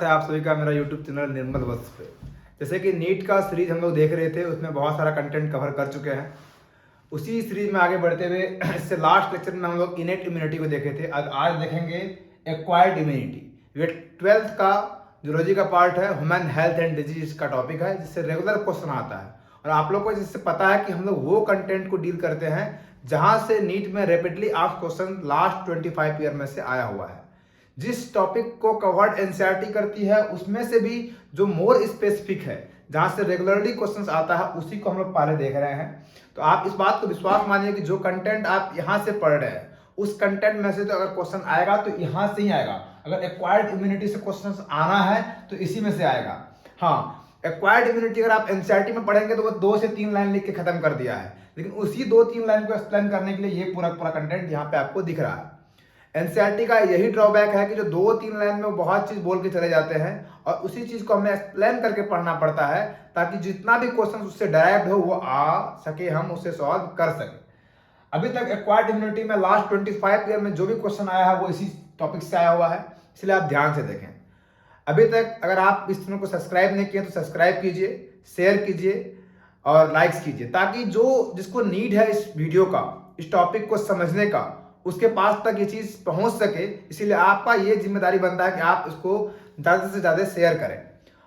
है आप सभी का मेरा यूट्यूब चैनल निर्मल वत्स पे। जैसे कि नीट का सीरीज हम लोग देख रहे थे, उसमें बहुत सारा कंटेंट कवर कर चुके हैं। उसी सीरीज में आगे बढ़ते हुए इससे लास्ट लेक्चर में हम लोग इनेट इम्यूनिटी को देखे थे। आज देखेंगे एक्वायर्ड इम्यूनिटी। ये 12th का जूलॉजी का पार्ट है, ह्यूमन हेल्थ एंड डिजीज का टॉपिक है, जिससे रेगुलर क्वेश्चन आता है। और आप लोग को जिससे पता है कि हम लोग वो कंटेंट को डील करते हैं जहां से नीट में rapidly asked question last 25 year में से आया हुआ है। जिस टॉपिक को कवर्ड एनसीईआरटी करती है उसमें से भी जो मोर स्पेसिफिक है, जहां से रेगुलरली क्वेश्चंस आता है, उसी को हम लोग पहले देख रहे हैं। तो आप इस बात को विश्वास मानिए कि जो कंटेंट आप यहाँ से पढ़ रहे हैं उस कंटेंट में से तो अगर क्वेश्चन आएगा तो यहाँ से ही आएगा। अगर एक्वायर्ड इम्यूनिटी से क्वेश्चन आना है तो इसी में से आएगा। हाँ, एक्वायर्ड इम्यूनिटी अगर आप एनसीईआरटी में पढ़ेंगे तो वो 2 से 3 लाइन लिख के खत्म कर दिया है, लेकिन उसी 2-3 लाइन को एक्सप्लेन करने के लिए ये पूरा कंटेंट यहाँ पे आपको दिख रहा है। एनसीईआरटी का यही ड्रॉबैक है कि जो 2-3 लाइन में वो बहुत चीज बोल के चले जाते हैं और उसी चीज को हमें एक्सप्लेन करके पढ़ना पड़ता है, ताकि जितना भी क्वेश्चन उससे डायरेक्ट हो वो आ सके, हम उसे सॉल्व कर सके। अभी तक एक्वायर्ड इम्यूनिटी में लास्ट 25 ईयर में जो भी क्वेश्चन आया है वो इसी टॉपिक से आया हुआ है, इसलिए आप ध्यान से देखें। अभी तक अगर आप इस चैनल को सब्सक्राइब नहीं किए तो सब्सक्राइब कीजिए, शेयर कीजिए और लाइक्स कीजिए, ताकि जो जिसको नीड है इस वीडियो का, इस टॉपिक को समझने का, उसके पास तक ये चीज पहुंच सके। इसीलिए आपका ये जिम्मेदारी बनता है कि आप इसको ज्यादा से ज्यादा शेयर करें।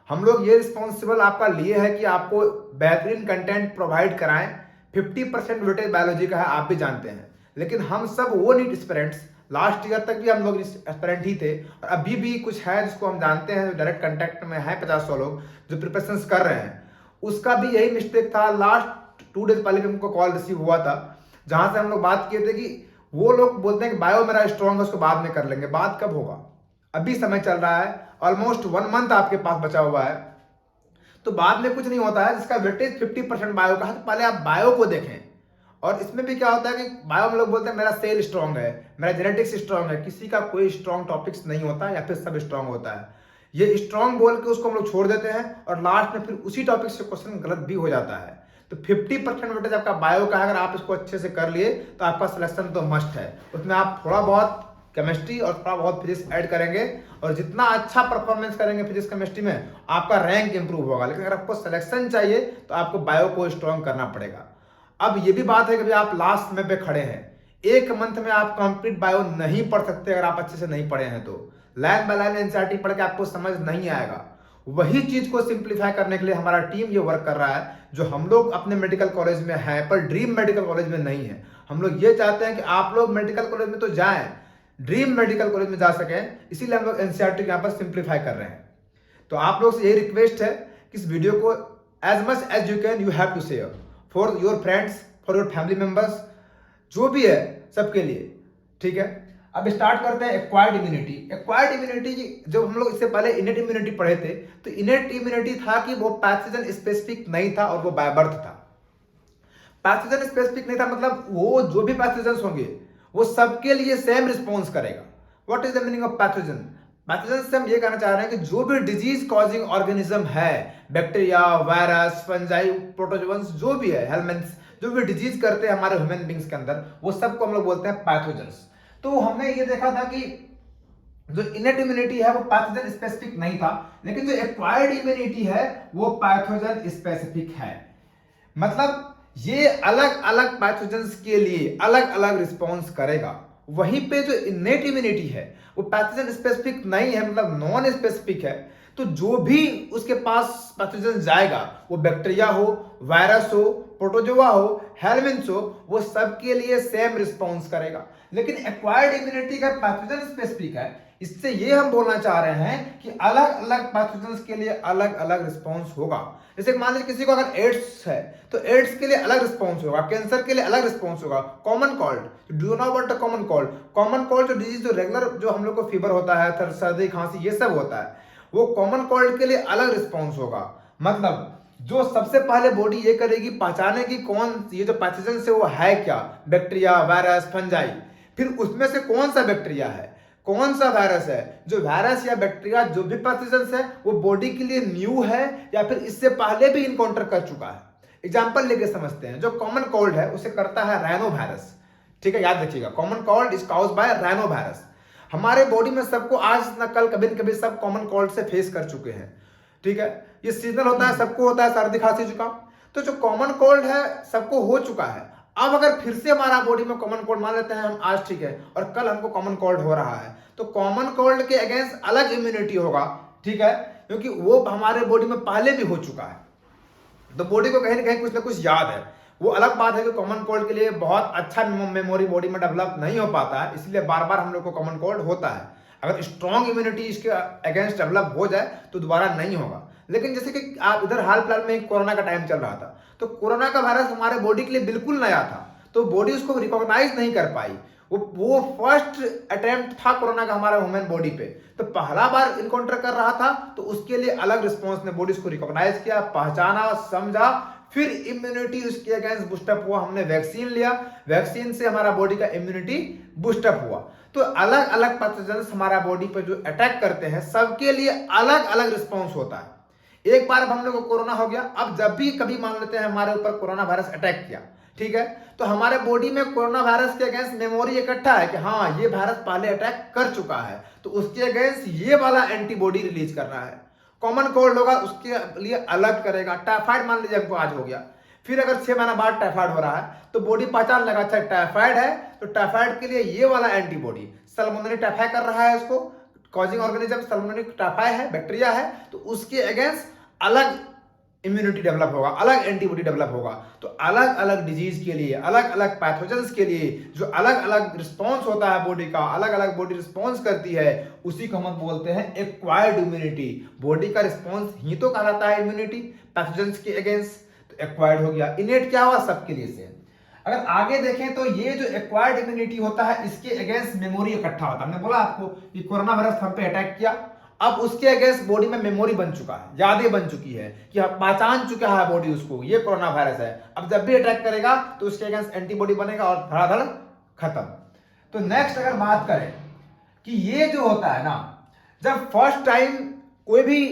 हम लोग ये रिस्पॉन्सिबल आपका लिए है कि आपको बेहतरीन कंटेंट प्रोवाइड कराएं। 50% वेटेज बायोलॉजी का है, आप भी जानते हैं, लेकिन हम सब वो नीट एस्पिरेंट्स, लास्ट ईयर तक भी हम लोग एस्पिरेंट ही थे और अभी भी कुछ है जिसको हम जानते हैं, डायरेक्ट कंटेक्ट में है 50-100 लोग जो प्रिपरेशन कर रहे हैं। उसका भी यही मिस्टेक था। लास्ट 2 डेज पहले हमको कॉल रिसीव हुआ था, जहां से हम लोग बात किए थे कि वो लोग बोलते हैं कि बायो मेरा स्ट्रांग है, उसको बाद में कर लेंगे। बात कब होगा? अभी समय चल रहा है, ऑलमोस्ट 1 मंथ आपके पास बचा हुआ है, तो बाद में कुछ नहीं होता है। जिसका वेटेज 50% बायो का है, तो पहले आप बायो को देखें। और इसमें भी क्या होता है कि बायो में लोग बोलते हैं मेरा सेल स्ट्रांग है, मेरा जेनेटिक्स स्ट्रांग है। किसी का कोई स्ट्रांग टॉपिक्स नहीं होता, या फिर सब स्ट्रांग होता है। ये स्ट्रांग बोल के उसको हम लोग छोड़ देते हैं और लास्ट में फिर उसी टॉपिक से क्वेश्चन गलत भी हो जाता है। तो 50% वेटेज आपका बायो का है, अगर आप इसको अच्छे से कर लिए तो आपका सिलेक्शन तो मस्ट है। उसमें आप थोड़ा बहुत केमिस्ट्री और थोड़ा बहुत फिजिक्स ऐड करेंगे, और जितना अच्छा परफॉर्मेंस करेंगे फिजिक्स केमिस्ट्री में, आपका रैंक इंप्रूव होगा। लेकिन अगर आपको सिलेक्शन चाहिए तो आपको बायो को स्ट्रांग करना पड़ेगा। अब ये भी बात है कि आप लास्ट समय पे खड़े हैं, 1 मंथ में आप कंप्लीट बायो नहीं पढ़ सकते अगर आप अच्छे से नहीं पढ़े हैं तो। लाइन बाय लाइन एनसीईआरटी पढ़ के आपको समझ नहीं आएगा। वही चीज को सिंप्लीफाई करने के लिए हमारा टीम ये वर्क कर रहा है, जो हम लोग अपने मेडिकल कॉलेज में है पर ड्रीम मेडिकल कॉलेज में नहीं है। हम लोग ये चाहते हैं कि आप लोग मेडिकल कॉलेज में तो जाएं, ड्रीम मेडिकल कॉलेज में जा सकें, इसीलिए हम लोग एनसीईआरटी को यहाँ पर सिंप्लीफाई कर रहे हैं। तो आप लोग से यही रिक्वेस्ट है कि इस वीडियो को as much as you can you have to share for your friends, for your family members, जो भी है सबके लिए, ठीक है। अब स्टार्ट करते हैं एक्वायर्ड इम्यूनिटी। एक्वायर्ड इम्यूनिटी जब हम लोग इससे पहले इनेट इम्यूनिटी पढ़े थे, तो इनेट इम्यूनिटी था कि वो पैथोजन स्पेसिफिक नहीं था और वो बाय बर्थ था। पैथोजन स्पेसिफिक नहीं था मतलब वो जो भी पैथोजन होंगे वो सबके लिए सेम रिस्पॉन्स करेगा। What is the meaning of pathogen? Pathogen से हम ये कहना चाह रहे हैं कि जो भी डिजीज कॉजिंग ऑर्गेनिज्म है, बैक्टीरिया, वायरस, फंजाई, प्रोटोजोअन्स, जो भी है, हेलमेंट्स, जो भी डिजीज करते हैं हमारे ह्यूमन बींग्स के अंदर, वो सबको हम लोग बोलते हैं पैथोजन्स। तो हमने ये देखा था कि जो इनेट इम्यूनिटी है वो पैथोजन स्पेसिफिक नहीं था, लेकिन जो एक्वायर्ड इम्यूनिटी है वो पैथोजन स्पेसिफिक है। मतलब ये अलग अलग पैथोजेंस के लिए अलग अलग रिस्पॉन्स करेगा। वहीं पे जो इनेट इम्यूनिटी है वो पैथोजन स्पेसिफिक नहीं है, मतलब नॉन स्पेसिफिक है। तो जो भी उसके पास पैथोजन जाएगा, वो बैक्टीरिया हो, वायरस हो, प्रोटोजोआ हो, हेलमिन्थ्स हो, वो सबके लिए सेम रिस्पॉन्स करेगा। लेकिन एक्वायर्ड इम्यूनिटी का पैथोजन स्पेसिफिक है। इससे ये हम बोलना चाह रहे हैं कि अलग अलग पैथोजेंस के लिए अलग अलग रिस्पॉन्स होगा। जैसे मान लीजिए किसी को अगर एड्स है तो एड्स के लिए अलग रिस्पॉन्स होगा, कैंसर के लिए अलग रिस्पॉन्स होगा। Common cold, do not want a common cold, common cold जो डिजीज जो रेगुलर जो हम लोग को फीवर होता है, सर्दी खांसी ये सब होता है, वो कॉमन कोल्ड के लिए अलग रिस्पॉन्स होगा। मतलब जो सबसे पहले बॉडी ये करेगी पहचाने की कौन ये जो पैथोजन से वो है क्या, बैक्टीरिया, वायरस, फंजाई, फिर उसमें से कौन सा बैक्टीरिया है, कौन सा वायरस है। जो वायरस या बैक्टीरिया जो भी पैथोजेंस है वो बॉडी के लिए न्यू है या फिर इससे पहले भी इनकाउंटर कर चुका है। एग्जांपल लेके समझते हैं। जो कॉमन कोल्ड है उसे करता है राइनो वायरस, ठीक है, याद रखिएगा, common cold is caused bye rhino virus. हमारे बॉडी में सबको आज न कल कभी न कभी सब कॉमन कोल्ड से फेस कर चुके हैं, ठीक है। ये सीजनल होता है, सबको होता है सर्दी खांसी जुकाम। तो जो कॉमन कोल्ड है सबको हो चुका है। अब अगर फिर से हमारा बॉडी में कॉमन कोल्ड, मान लेते हैं हम आज ठीक है और कल हमको कॉमन कोल्ड हो रहा है, तो कॉमन कोल्ड के अगेंस्ट अलग इम्यूनिटी होगा, ठीक है, क्योंकि वो हमारे बॉडी में पहले भी हो चुका है। तो बॉडी को कहीं ना कहीं कुछ ना कुछ याद है। वो अलग बात है कि कॉमन कोल्ड के लिए बहुत अच्छा मेमोरी बॉडी में डेवलप नहीं हो पाता है, इसलिए बार बार हम लोग को कॉमन कोल्ड होता है। अगर स्ट्रॉन्ग इम्यूनिटी इसके अगेंस्ट डेवलप हो जाए तो दोबारा नहीं होगा। लेकिन जैसे कि आप इधर हाल फिलहाल में कोरोना का टाइम चल रहा था, तो कोरोना का वायरस हमारे बॉडी के लिए बिल्कुल नया था, तो बॉडी उसको रिकॉग्नाइज नहीं कर पाई। वो फर्स्ट अटेम्प्ट था कोरोना का हमारा ह्यूमन बॉडी पे, तो पहला बार इनकाउंटर कर रहा था, तो उसके लिए अलग रिस्पॉन्स ने बॉडी उसको रिकॉग्नाइज किया, पहचाना, समझा, फिर इम्यूनिटी उसके अगेंस्ट बूस्टअप हुआ। हमने वैक्सीन लिया, वैक्सीन से हमारा बॉडी का इम्यूनिटी बूस्टअप हुआ। तो अलग अलग पैथोजेंस हमारा बॉडी पर जो अटैक करते हैं, सबके लिए अलग अलग रिस्पॉन्स होता है। एक बार हम लोग को कोरोना हो गया, अब जब भी कभी मान लेते हैं हमारे ऊपर कोरोना वायरस अटैक किया, ठीक है, तो हमारे बॉडी में कोरोना वायरस के अगेंस्ट मेमोरी इकट्ठा है कि हाँ ये वायरस पहले अटैक कर चुका है, तो उसके अगेंस्ट ये वाला एंटीबॉडी रिलीज कर रहा है। कॉमन कोल्ड होगा उसके लिए अलग करेगा। टाइफाइड मान लीजिए हमको आज हो गया, फिर अगर 6 महीना बाद टाइफाइड हो रहा है, तो बॉडी पहचान लगा अच्छा टाइफाइड है, तो टाइफाइड के लिए ये वाला एंटीबॉडी, सल्मोनेला टाइफाई कर रहा है, उसको कॉजिंग ऑर्गेनिज्म सल्मोनेला टाइफाई है, बैक्टीरिया है, तो उसके अगेंस्ट अलग इम्यूनिटी डेवलप होगा, अलग एंटीबॉडी डेवलप होगा। तो अलग अलग डिजीज के लिए, अलग अलग पैथोजेंस के लिए जो अलग अलग रिस्पॉन्स होता है बॉडी का, अलग अलग बॉडी रिस्पॉन्स करती है, उसी को हम बोलते हैं एक्वायर्ड इम्यूनिटी। बॉडी का रिस्पॉन्स ही तो कहलाता है इम्यूनिटी पैथोजेंस के अगेंस्ट। तो एक्वायर्ड हो गया। इनेट क्या हुआ? सबके लिए सेम। अगर आगे देखें तो ये जो एक्वायर्ड इम्यूनिटी होता है, इसके अगेंस्ट मेमोरी इकट्ठा होता है। हमने बोला आपको कि कोरोना वायरस हम पे अटैक किया, अब उसके अगेंस्ट बॉडी में मेमोरी बन चुका है, यादें बन चुकी है कि पहचान चुका है बॉडी उसको, ये कोरोना वायरस है। अब जब भी अटैक करेगा तो उसके अगेंस्ट एंटीबॉडी बनेगा और धड़ाधड़ खत्म। तो नेक्स्ट अगर बात करें कि ये जो होता है ना, जब फर्स्ट टाइम कोई भी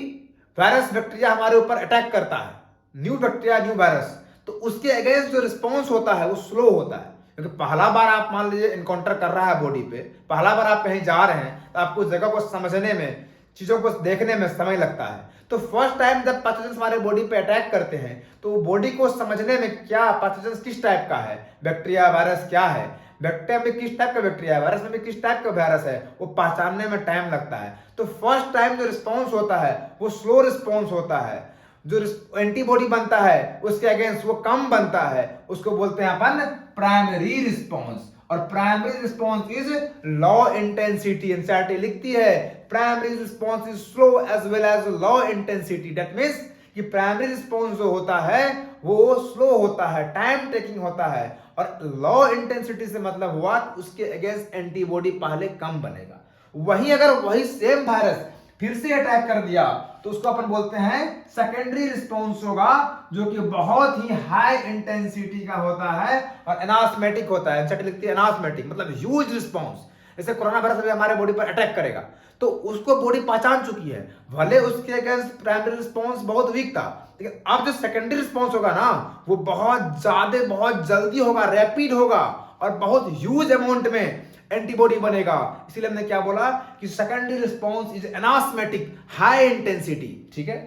वायरस बैक्टीरिया हमारे ऊपर अटैक करता है, न्यू बैक्टीरिया न्यू वायरस, तो उसके अगेंस्ट जो रिस्पॉन्स होता है वो स्लो होता है। क्योंकि पहला बार आप मान लीजिए इनकाउंटर कर रहा है बॉडी पे, पहला बार आप कहीं जा रहे हैं, तो आपको जगह को समझने में, चीजों को देखने में समय लगता है। तो फर्स्ट टाइम जब पैथोजेंस हमारे बॉडी पे अटैक करते हैं, तो बॉडी को समझने में क्या पैथोजेंस किस टाइप का है, बैक्टीरिया वायरस क्या है, बैक्टीरिया में किस टाइप का बैक्टीरिया है, वायरस में भी किस टाइप का वायरस है, वो पहचानने में टाइम लगता है। तो फर्स्ट टाइम जो रिस्पॉन्स होता है वो स्लो रिस्पॉन्स होता है। जो एंटीबॉडी बनता है उसके अगेंस्ट वो कम बनता है, उसको बोलते हैं अपन प्राइमरी रिस्पॉन्स। और primary response is low intensity. NCERT लिखती है primary response is slow as well as low intensity. That means कि प्राइमरी रिस्पॉन्स जो होता है वो स्लो होता है, टाइम टेकिंग होता है। और लो इंटेंसिटी से मतलब हुआ कि उसके अगेंस्ट एंटीबॉडी पहले कम बनेगा। वहीं अगर वही सेम वायरस फिर से अटैक कर दिया तो उसको अपन बोलते हैं सेकेंडरी रिस्पॉन्स होगा, जो कि बहुत ही हाई इंटेंसिटी का होता है और एनास्मेटिक होता है। एनसीईआरटी लिखती है एनास्मेटिक मतलब ह्यूज रिस्पॉन्स। जैसे कोरोना वायरस अभी हमारे बॉडी पर अटैक करेगा तो उसको बॉडी पहचान चुकी है, भले उसके अगेंस्ट प्राइमरी रिस्पॉन्स बहुत वीक था, लेकिन अब जो सेकेंडरी रिस्पॉन्स होगा ना वो बहुत ज्यादा, बहुत जल्दी होगा, रैपिड होगा और बहुत ह्यूज अमाउंट में एंटीबॉडी बनेगा। इसीलिए हमने क्या बोला कि secondary response is anamnestic, high intensity. ठीक है।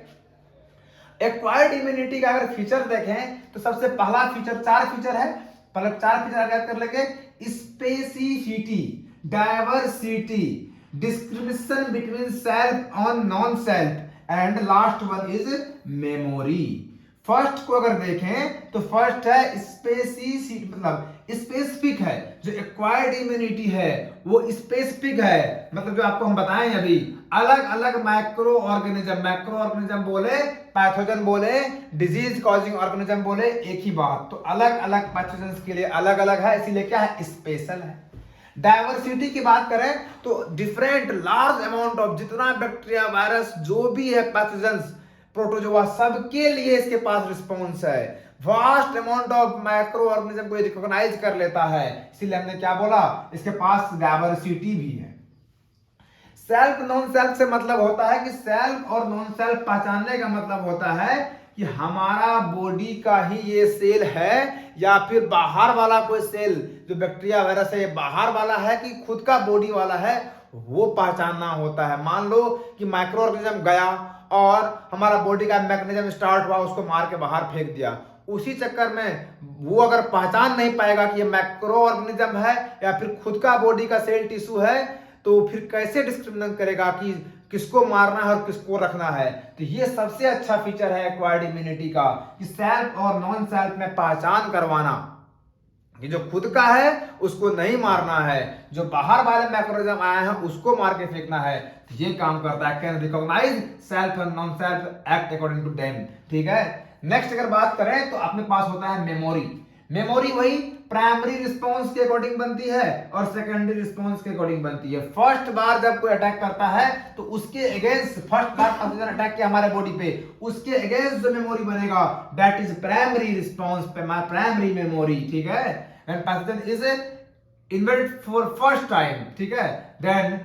एक्वायर्ड इम्यूनिटी का अगर फीचर देखें तो सबसे पहला फीचर, 4 फीचर है, पहले 4 फीचर याद कर लेंगे। Specificity, diversity, discrimination between self और non self and last one is memory. First को अगर देखें तो फर्स्ट है स्पेसिफिक, मतलब स्पेसिफिक है। जो एक्वायर्ड इम्यूनिटी है वो स्पेसिफिक है, मतलब जो आपको हम बताएं अभी, अलग अलग माइक्रो ऑर्गेनिज्म बोले, पैथोजन बोले, डिजीज कॉजिंग ऑर्गेनिज्म बोले, एक ही बात। तो अलग अलग पैथोजेंस के लिए अलग अलग है, इसीलिए क्या है, स्पेशल है। डायवर्सिटी की बात करें तो डिफरेंट लार्ज अमाउंट ऑफ जितना बैक्टीरिया वायरस जो भी है पैथोजेंस प्रोटोजोआ सबके लिए इसके पास रिस्पॉन्स है। Vast amount of micro organism को रिकॉग्नाइज कर लेता है, इसीलिए हमने क्या बोला, इसके पास डायवर्सिटी भी है। सेल्फ नॉन सेल्फ से मतलब होता है कि सेल्फ और नॉन सेल्फ पहचानने का मतलब होता है कि हमारा बॉडी का ही ये सेल है या फिर बाहर वाला कोई सेल, जो बैक्टीरिया वायरस है ये बाहर वाला है कि खुद का बॉडी वाला है, वो पहचानना होता है। मान लो कि माइक्रो ऑर्गेनिज्म गया और हमारा बॉडी का मैकेनिज्म स्टार्ट हुआ, उसको मार के बाहर फेंक दिया, उसी चक्कर में वो अगर पहचान नहीं पाएगा कि ये मैक्रो ऑर्गेनिज्म है या फिर खुद का बॉडी का सेल टिश्यू है, तो फिर कैसे डिस्क्रिमिनेट करेगा कि किसको मारना है और किसको रखना है। तो ये सबसे अच्छा फीचर है एक्वायर्ड इम्यूनिटी का, कि सेल्फ और नॉन सेल्फ में पहचान करवाना, कि जो खुद का है उसको नहीं मारना है, जो बाहर वाले मैक्रोनिज्म आए हैं उसको मार के फेंकना है। तो ये काम करता है, can recognise self and non self, act according to them. ठीक है, नेक्स्ट अगर बात करें तो अपने पास होता है मेमोरी। मेमोरी वही प्राइमरी रिस्पॉन्स के अकॉर्डिंग बनती है और सेकेंडरी रिस्पॉन्स के अकॉर्डिंग बनती है। फर्स्ट बार जब कोई अटैक करता है तो उसके अगेंस्ट, फर्स्ट बार पैथोजन अटैक किया हमारे बॉडी पे, उसके अगेंस्ट जो मेमोरी बनेगा that is primary response, primary memory. ठीक है, and pathogen is invaded for first time. ठीक है, देन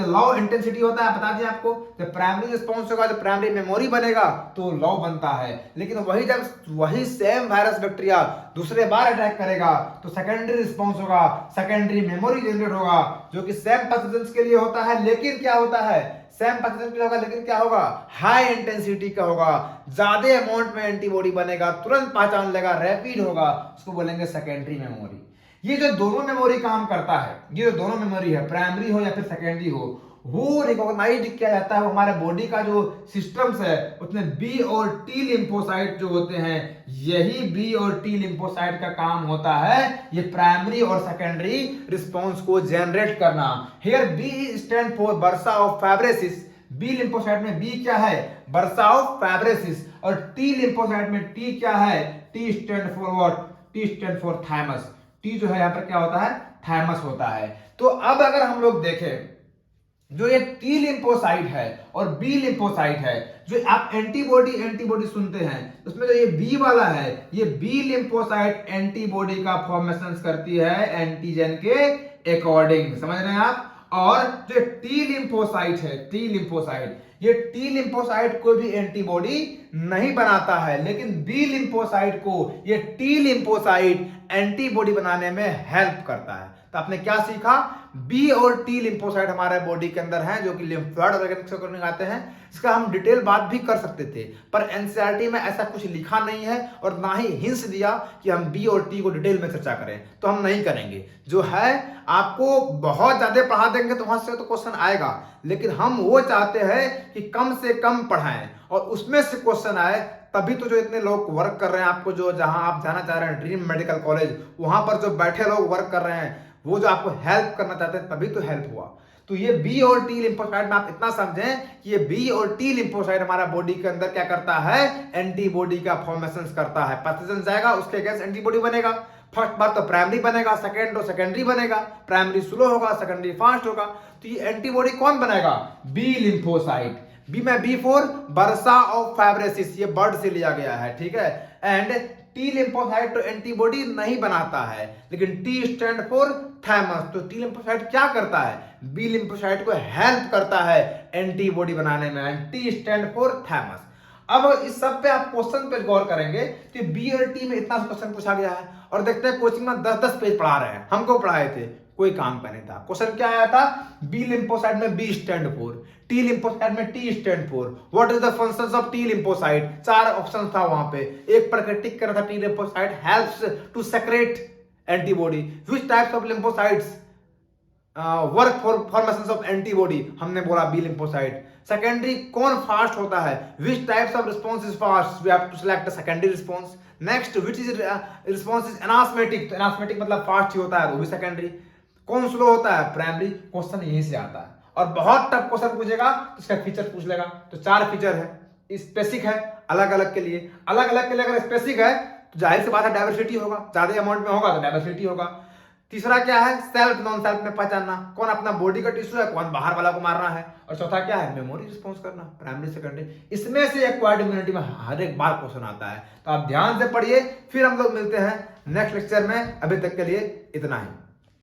लॉ इंटेंसिटी होता है, बता दिया आपको। जब प्राइमरी रिस्पॉन्स होगा, जब प्राइमरी मेमोरी बनेगा तो लॉ बनता है। लेकिन वही जब वही सेम वायरस बैक्टीरिया दूसरे बार अटैक करेगा तो सेकेंडरी रिस्पॉन्स होगा, सेकेंडरी मेमोरी जनरेट होगा, जो कि सेम पैथोजेंस के लिए होता है। लेकिन क्या होता है, सेम पैथोजन के लिए होगा, लेकिन क्या होगा, हाई इंटेंसिटी का होगा, ज्यादा अमाउंट में एंटीबॉडी बनेगा, तुरंत पहचान लेगा, रैपिड होगा, उसको बोलेंगे सेकेंडरी मेमोरी। ये जो दोनों मेमोरी काम करता है, ये जो दोनों मेमोरी है, प्राइमरी हो या फिर सेकेंडरी हो, वो रिकॉग्नाइज किया जाता है। वो हमारे बॉडी का जो सिस्टम्स है उसमें बी और टी लिम्फोसाइट जो होते हैं, यही बी और टी लिम्फोसाइट का काम होता है ये प्राइमरी और सेकेंडरी रिस्पॉन्स को जनरेट करना। Here B stand for bursa of Fabricius. B lymphocyte में बी क्या है, बर्सा ऑफ फैब्रेसिस, और टी लिम्फोसाइट में टी क्या है, T stand for what, T stand for thymus. T जो है यहाँ पर क्या होता है, थाइमस होता है। तो अब अगर हम लोग देखें, जो ये टी लिम्फोसाइट है और बी लिम्फोसाइट है, जो आप एंटीबॉडी सुनते हैं, उसमें जो ये बी वाला है, ये बी लिम्फोसाइट एंटीबॉडी का फॉर्मेशन करती है एंटीजन के अकॉर्डिंग, समझ रहे हैं आप। और जो टी लिम्फोसाइट है, टी लिम्फोसाइट, ये टी लिम्फोसाइट को भी एंटीबॉडी नहीं बनाता है, लेकिन बी लिम्फोसाइट को ये टी लिम्फोसाइट एंटीबॉडी बनाने में हेल्प करता है। तो आपने क्या सीखा, बी और टी लिम्फोसाइट हमारे बॉडी के अंदर हैं, जो कि लिम्फोइड ऑर्गेनिक्स आते हैं। इसका हम डिटेल बात भी कर सकते थे, पर एनसीईआरटी में ऐसा कुछ लिखा नहीं है और ना ही हिंस दिया कि हम बी और टी को डिटेल में चर्चा करें, तो हम नहीं करेंगे। जो है आपको बहुत ज्यादा पढ़ा देंगे तो वहां से तो क्वेश्चन आएगा, लेकिन हम वो चाहते हैं कि कम से कम पढ़ाएं और उसमें से क्वेश्चन आए। तभी तो जो इतने लोग वर्क कर रहे हैं, आपको जो जहां आप जाना चाह रहे हैं ड्रीम मेडिकल कॉलेज, वहां पर जो बैठे लोग वर्क कर रहे हैं, वो जो आपको हेल्प करना चाहते हैं, तभी तो हेल्प हुआ। तो ये बी और टी लिम्फोसाइट में आप इतना समझें कि ये बी और टी लिम्फोसाइट हमारा बॉडी के अंदर क्या करता है, एंटीबॉडी का फॉर्मेशन करता है। पैथोजन जाएगा, उसके अगेंस्ट एंटीबॉडी बनेगा। फर्स्ट बार तो प्राइमरी बनेगा, सेकेंड और सेकेंडरी बनेगा, प्राइमरी स्लो होगा, सेकेंडरी फास्ट होगा। तो ये एंटीबॉडी कौन बनाएगा, बी लिम्फोसाइट। बी में बी फॉर बर्सा ऑफ फैब्रेसिस, ये बर्ड से लिया गया है, ठीक है। एंड टी लिम्फोसाइट तो एंटीबॉडी नहीं बनाता है, लेकिन टी स्टैंड फॉर थाइमस। तो टी लिम्फोसाइट क्या करता है, बी लिम्फोसाइट को हेल्प करता है एंटीबॉडी बनाने में, and T stand for thymus. अब इस सब पे आप क्वेश्चन पे गौर करेंगे कि बी और टी में इतना क्वेश्चन पूछा गया है, और देखते हैं कोचिंग में 10-10 पेज पढ़ा रहे हैं। हमको पढ़ाए थे, कोई काम का नहीं था। क्वेश्चन क्या आया था, बी लिम्फोसाइट में B stand for, T lymphocyte में T stand for, what is the functions of T lymphocyte. 4 option था वहां पे, एक पर टिक करना था, T lymphocyte helps to secrete antibody, which types of lymphocytes work for formation of antibody, हमने बोला बी लिम्फोसाइट। सेकेंडरी कौन फास्ट होता है, which types of response is fast, we have to select the secondary response. Next which is response is anamnestic, तो anamnestic मतलब fast ही होता है, वो भी सेकेंडरी। कौन स्लो होता है, प्राइमरी। क्वेश्चन यहीं से आता है, और बहुत टफ क्वेश्चन पूछेगा तो इसका फीचर पूछ लेगा। तो 4 फीचर है, स्पेसिफिक है अलग अलग के लिए, अलग अलग के लिए अगर स्पेसिफिक है तो जाहिर सी बात है डाइवर्सिटी होगा, ज्यादा अमाउंट में होगा तो डाइवर्सिटी होगा। तीसरा क्या है, सेल्फ नॉन सेल्फ में पहचानना, कौन अपना बॉडी का टिश्यू है, कौन बाहर वाला को मारना है। और चौथा क्या है, मेमोरी रिस्पॉन्स करना, प्राइमरी सेकेंडरी। इसमें से एक्वायर्ड इम्यूनिटी में हर एक बार क्वेश्चन आता है, तो आप ध्यान से पढ़िए। फिर हम लोग मिलते हैं नेक्स्ट लेक्चर में, अभी तक के लिए इतना ही।